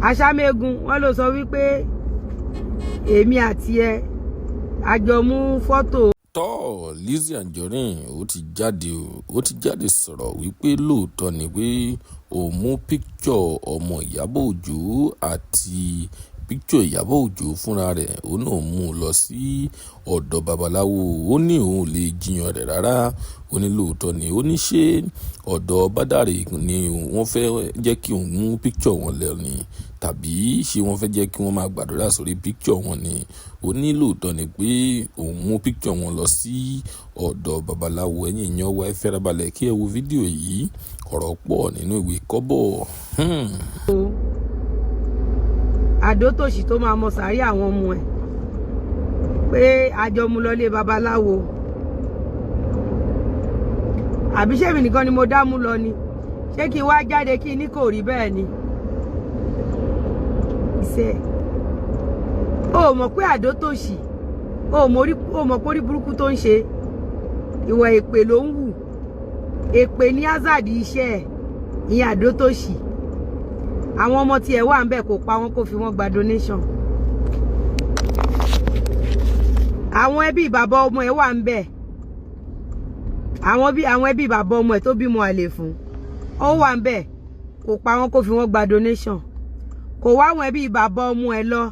Aṣámẹ́gun wọ́n ló sọ wípé èmi àti ẹ àjọ mú fọ́tò. tọ́ Lizzy Anjorin ó ti jáde sọ̀rọ̀ wípé lóòótọ́ ni pé òun mú píkṣọ̀ ọmọ Ìyábọ̀ Òjó àti píkṣọ̀ Ìyábọ̀ Òjó fúnra rẹ̀ ó náà mú un lọ sí ọ̀dọ̀ babaláwo. Ó ní òun ò lè jiyàn rẹ̀ rárá. Ó ní lóòótọ́ ni ó ní ṣé ọ̀dọ̀ Bádàrè ni wọ́n fẹ́ jẹ́ kí òun mú píkṣọ̀ wọn lọ ni tàbí ṣé wọ́n fẹ́ jẹ́ kí wọ́n máa gbàdúrà sórí píkṣọ̀ wọn ni. Ó ní lóòótọ́ ni pé òun mú píkṣọ̀ wọn lọ sí ọ̀dọ̀ babaláwo. Ẹ̀yin èèyàn wa ẹ fẹ́rabalẹ̀ kí ẹ wo fídíò yìí, ọ̀rọ̀ pọ̀ nínú ìwé kọ́bọ̀. Àdótòṣì tó máa mọ sàárì àwọn ọmọ ẹ̀ pé àjọ mú lọlé babaláwo. Àbí ṣé mi nìkan ni mo dá mú lọ ni? Ṣé kí n wá jáde kí ní kò rí bẹ́ẹ̀ ni? O mọ̀ pé Àdótòṣì o mọ̀ pé orí burúkú tó ń ṣe ìwà èpè ló ń wù. Èpè ní hazard iṣẹ́ ẹ̀ ìyẹn Àdótòṣì. Àwọn ọmọ tí ẹ wà ń bẹ̀ kò pa wọn kó fi wọn gba donation. Àwọn ẹbí bàbá ọmọ ẹ wà ń bẹ̀. Àwọn ẹbí bàbá ọmọ ẹ tó bímọ àlè fún ó wà ń bẹ̀ kò pa wọn kó fi wọn gba donation. Kò wá àwọn ẹbí bàbá ọmọ ẹ lọ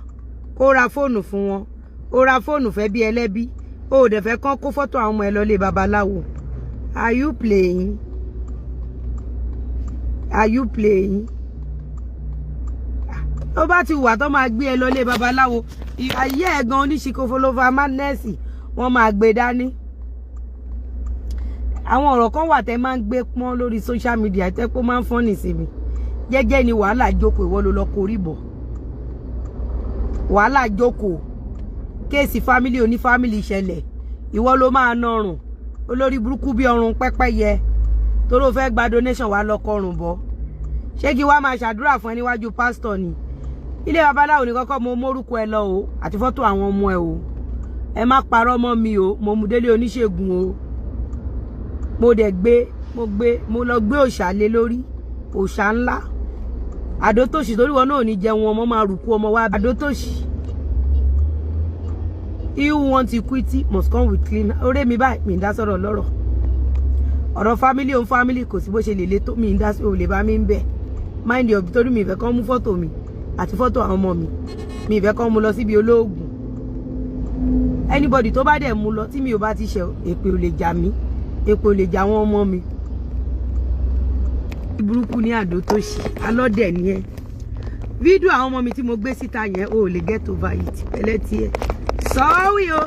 kó ra fóònù fún wọn. Ó ra fóònù fẹ́ bí ẹlẹ́bí. Ó dẹ̀ fẹ́ kán kó fọ́tò àwọn ọmọ ẹ lọ lé babaláwo. Are you playing? Are you playing? Tó bá ti wà tó máa gbé ẹ lọ lé babaláwo, ayé ẹ̀ gan oníṣìkòfólófà mánẹ́sì wọ́n máa gbé dání. Àwọn ọ̀rọ̀ kan wà tẹ́ máa ń gbé pọ́n lórí social media tẹ́ pé ó máa ń fọ́nì sí mi. Jẹ́jẹ́ ni wàhálà jókòó, ìwọ ló lọ korí bọ̀. Wàhálà jókòó, kéèsì fámílì oní fámílì ṣẹlẹ̀, ìwọ ló máa nọrùn olórí burúkú bí ọrùn pẹ́pẹ́yẹ tó ló fẹ́ gba donation wá lọ kọrùn bọ̀. Ṣé kí wá máa ṣàdúrà fún ẹ níwájú pásítọ̀ ni? Ilé babaláwo ní kọ́kọ́ mo mórúkọ ẹ lọ o àti fọ́tò àwọn ọmọ ẹ o. Ẹ má parọ́ mọ́ mi o, mo mú délé oníṣègùn o. Mo lọ gbé òòṣà lé lórí, òòṣà ńlá. Àdótòṣì torí wọn náà ní jẹun ọmọ máa rùkú ọmọ wa. Àdótòṣì. He who wants equity must come with clean. Ọ̀rẹ́ mi báyìí mi ń dá sọ̀rọ̀ lọ́rọ̀. Ọ̀rọ̀ family on family kò sí bó ṣe lè le tó mi ń dá sí ò lè bá mi ń bẹ̀. Mind your torí mi ìfẹ́ kán mú fọ́tò mi àti fọ́tò àwọn ọmọ mi. Mi ìfẹ́ kán mú lọ síbi olóògùn. Anybody tó bá dẹ̀ mú lọ tí mi ò bá ti ṣe èpè ò lè jà mí. Èpè ò lè jà àwọn ọmọ mi. Burúkú ní Àdótòṣì, alọ́dẹ̀ ni ẹ. Fídíò àwọn ọmọ mi tí mo gbé síta yẹn o lè get over it. Ẹlẹ́tì ẹ. Sorry o.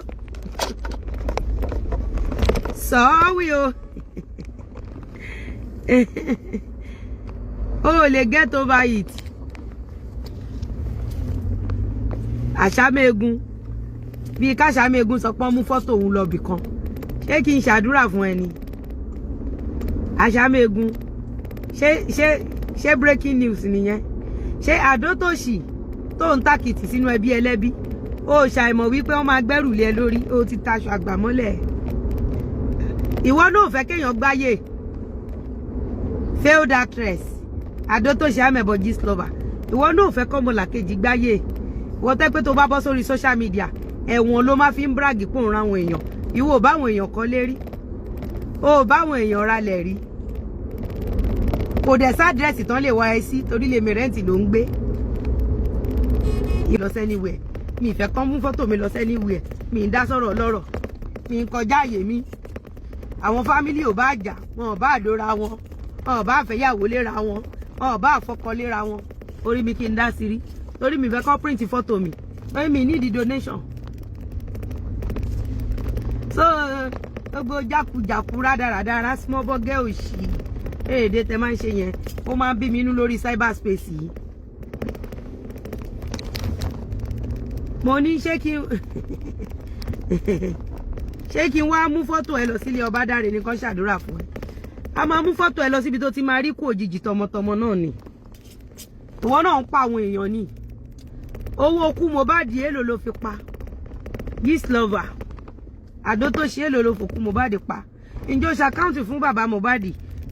Sorry o. O lè get over it. Aṣámẹ́gun bí káṣámẹ́gun sọ pé mú fọ́tò òun lọ bì kan. Ṣé kí n ṣàdúrà fún ẹni? Aṣámẹ́gun ṣé breaking news nìyẹn? Ṣé Àdótòṣì tó ń tàkìtì sínú ẹbí ẹlẹ́bí ó ṣàìmọ̀ wípé wọ́n máa gbẹ́rù lé ẹ lórí ó ti taṣọ àgbàmọ́lẹ̀. Ìwọ náà fẹ́ kéèyàn gbáyé. Failed actress Àdótòṣì amẹ̀bọ̀ gist lover. Ìwọ náà fẹ́ kọ́ ọmọlàkejì gbáyé. Ìwọ tẹ́ pé tó bá bọ́ sórí social media ẹ̀wọ̀n ló máa fi ń brag pò ń ra àwọn èèyàn. Ìwọ ò bá àwọn èèyàn kan lérí. O ò bá àwọn èèyàn ralẹ̀ rí. Kò dẹ̀ sádírẹ́sì tán lè wá ẹ sí torí lè mi rẹ́ǹtì ló ń gbé. Lọ sẹ́niwẹ̀ mi ìfẹ́ kán mú fọ́tò mi lọ sẹ́niwẹ̀ mi ń dá sọ̀rọ̀ lọ́rọ̀ mi ń kọjá àyè mi. Àwọn fámílì ò bá jà wọn ò bá àdóra wọn wọn ò bá àfẹ́yàwó léra wọn wọn ò bá àfọkọ léra wọn orí mi kí n dá sí rí torí mi fẹ́ kán print fọ́tò mi torí mi need donation. So gbogbo jákujàku rádaràdára small boy girl òṣì èdè tẹ máa ń ṣe yẹn ó máa ń bí mi inú lórí cyberspace yìí. Mo ní ṣé kí n wá mú fọ́tò ẹ lọ sílé Ọbádáre ní kán ṣàdúrà fún ẹ. A máa mú fọ́tò ẹ lọ síbi tó ti máa rí kú òjijì tọmọtọmọ náà ni. Ìwọ náà ń pa àwọn èèyàn ni. Owó okú Mohbad èlò ló fi pa. Gist lover Àdótòṣì èlò ló fòkú Mohbad pa. Ǹjẹ́ o ṣàkáùntì fún bàbá Mohbad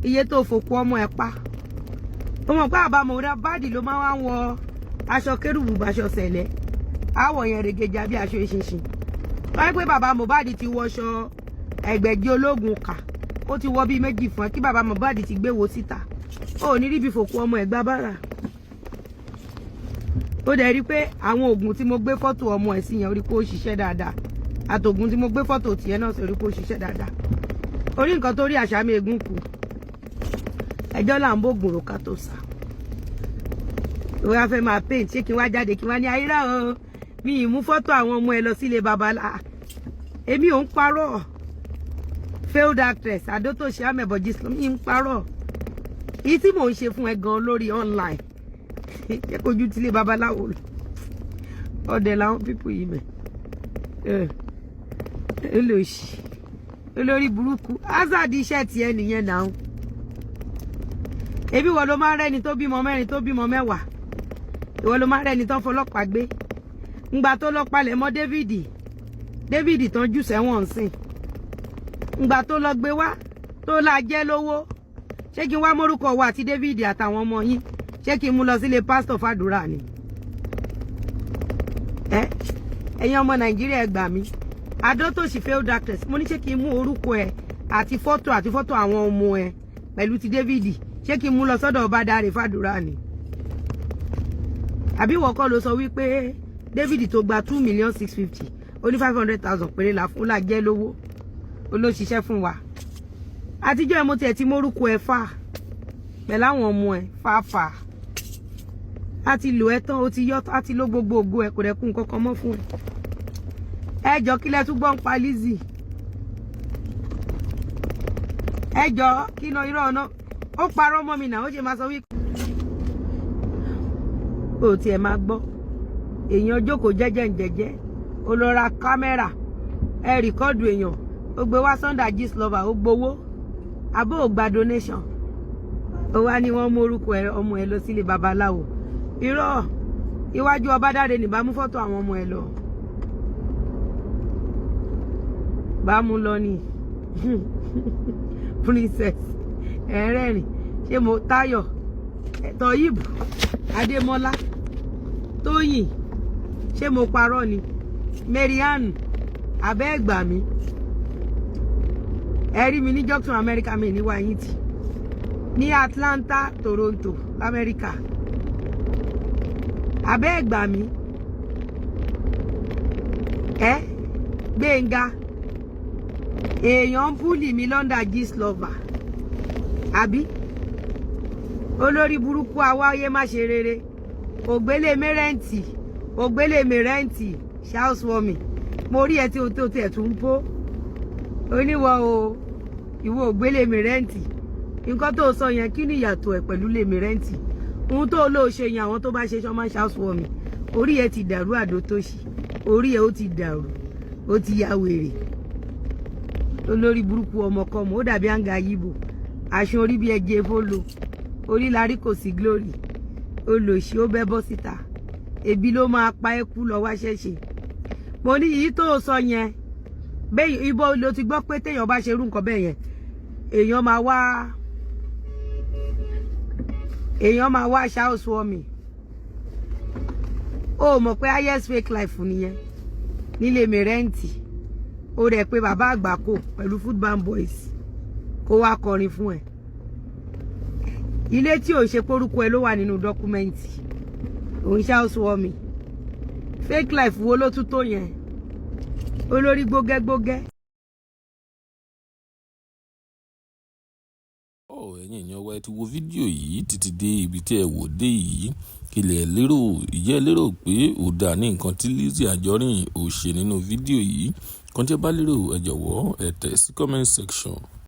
iye tó fòkú ọmọ ẹ pa. Ó mọ̀ pé bàbá Mohbad ló máa ń wọ aṣọ kérúbù báṣọ sẹ̀lẹ̀ àwọ̀ yẹn règèjà bí aṣọ eṣinṣin wáyé pé bàbá Mohbad ti wọṣọ ẹgbẹ̀jì ológun kà ó ti wọ bíi méjì fún ẹ kí bàbá Mohbad ti gbé wo síta ó ní ríbi fòkú ọmọ ẹ̀ gbá bára ó dẹ̀ rí pé àwọn oògùn tí mo gbé fọ́tò ọmọ ẹ̀ sí yẹn orí pé ó ṣiṣẹ́ dáadáa àtògùn tí mo gbé fọ́tò tiẹ̀ náà sí orí pé ó ṣiṣẹ́ dáadáa orí nǹkan tó rí àṣà mi ègún kù ẹjọ́ là ń bògùn rò ká tó sá ìwé afẹ́ máa paint ṣé kí n wá jáde kí n wá ní ayé ráhàn mi ì mú fọ́tò àwọn ọmọ ẹ lọ sílé babalá èmi ò ń parọ́ failed actress Adótòṣe Amẹ̀bọ̀jì Islam mi ń parọ́ èyí tí mò ń ṣe fún ẹ gan lórí online ṣé kojú tílé babaláwo ọdẹ làwọn pípù yìí mẹ olóṣì olórí burúkú Hazard iṣẹ́ tiẹ̀ nìyẹn náà ebi wọ́n ló máa ń rẹ́ni tó bímọ mẹ́rin tó bímọ mẹ́wàá ìwọ ló máa ń rẹ́ni tó ń fọlọ́pàá gbé ngbà tó lọ palẹ̀ mọ́ David tán jù sẹ́wọ̀n sìn ngbà tó lọ gbé wá tó la jẹ́ lówó ṣé kí n wá mórúkọ wa àti David àtàwọn ọmọ yín ṣé kí n mú lọ sílé pásítọ̀ fàdúrà ni ẹ̀yin ọmọ Nàìjíríà ẹ gbà mí Adótòṣì failed actress mo ní ṣé kí n mú orúkọ ẹ àti fọ́tò àwọn ọmọ ẹ pẹ̀lú ti David ṣé kí n mú lọ sọ́dọ̀ ọba dáre fàdúrà ni àbí ìwọ kọ́ ló sọ wípé David tó gba 2,650,000 ó ní 500,000 péré la fún lájẹ́ lówó olóṣìṣẹ́ fún wa àtijọ́ ẹ̀ mo tiẹ̀ ti mórúkọ ẹ̀ fà pẹ̀lú àwọn ọmọ ẹ̀ fàáfà a ti lò ẹ́ tán ó ti yọ́ á ti ló gbogbo ògo ẹ̀ kò dẹ̀kun kankan mọ́ fún ẹ jọ kílẹ̀ tún gbọ́n pa Lizzy ẹ jọ kí iná irọ́ ọ̀nà ó parọ́ mọ́ mi náà ó ṣe máa sọ wípé ó tiẹ̀ máa gbọ́ èèyàn jókòó jẹ́jẹ́ ó lọ ra kámẹ́rà ẹ rìkọ́dù èèyàn ó gbé wá Sunday Gistlover ó gbowó abó ò gba donation ó wá ní wọ́n mú orúkọ ẹ ọmọ ẹ lọ sílé babaláwo irọ́ iwájú ọba dáre ní bá mú fọ́tò àwọn ọmọ ẹ lọ bá mú lọ ní princess ẹ̀rẹ́rìn ṣé mo Táyọ̀ Toyib Adémọ́lá Tóyìn ṣé mo parọ́ ni Marianne abẹ́ẹ̀gbà mi ẹ rí mi ní Junction America mi ní wáyìntì ní Atlanta Toronto lamẹ́ríkà abẹ́ẹ̀gbà mi Gbénga èèyàn ń búlì mi Sunday Gistlover àbí olórí burúkú awáyé má ṣe rere ògbélé mẹ́rẹ́ǹtì ṣáùsùwọ̀mì mo rí ẹ tí o tó tẹ̀ tún bó oníwọ̀ o ìwọ ògbélé mẹ́rẹ́ǹtì nǹkan tó sọ yẹn kí ni ìyàtọ̀ ẹ̀ pẹ̀lú lè mẹ́rẹ́ǹtì ohun tó lóò ṣe yẹn àwọn tó bá ṣe ṣọ́mọ́ ṣáùsùwọ̀mì orí ẹ ti dàrú Adótòṣì orí ẹ ó ti dàrú ó ti ya wèrè olórí burúkú ọmọkọmọ ó dàbí àǹgà yíbò aṣọ orí bí ẹjẹ fọlọ orí larí kò sí glory olòṣì ó bẹ́ bọ́ síta ebi ló máa pa ẹ́ kú lọ wá ṣẹ̀ṣẹ̀ mo ní yìí tó sọ yẹn bẹ́ẹ̀ ibo ló ti gbọ́ pé téèyàn bá ṣerú nǹkan bẹ́ẹ̀ yẹn èèyàn máa wá ṣáòsùwọ̀mì ó mọ̀ pé highest fake life nìyẹn nílé mẹ́rẹ́ǹtì ó rẹ̀ pé bàbá àgbákò pẹ̀lú football boys kó wá kọrin fún ẹ ilé tí ò ń ṣe pórúkọ ẹ ló wà nínú dọ́kúmẹ́ǹtì òun ṣáòsùwọ̀mì fake life wo ló tún tó yẹn olórí gbógẹ́gbógẹ́. ẹ̀yin èèyàn wa ẹ ti wo fídíò yìí títí dé ibi tí ẹ wò dé yìí kílẹ̀ lérò pé ó dà ní nǹkan tí Lizzy Anjorin ò ṣe nínú fídíò yìí kan tí ẹ bá lérò ẹ jọ̀wọ́ ẹ tẹ̀ sí comment section.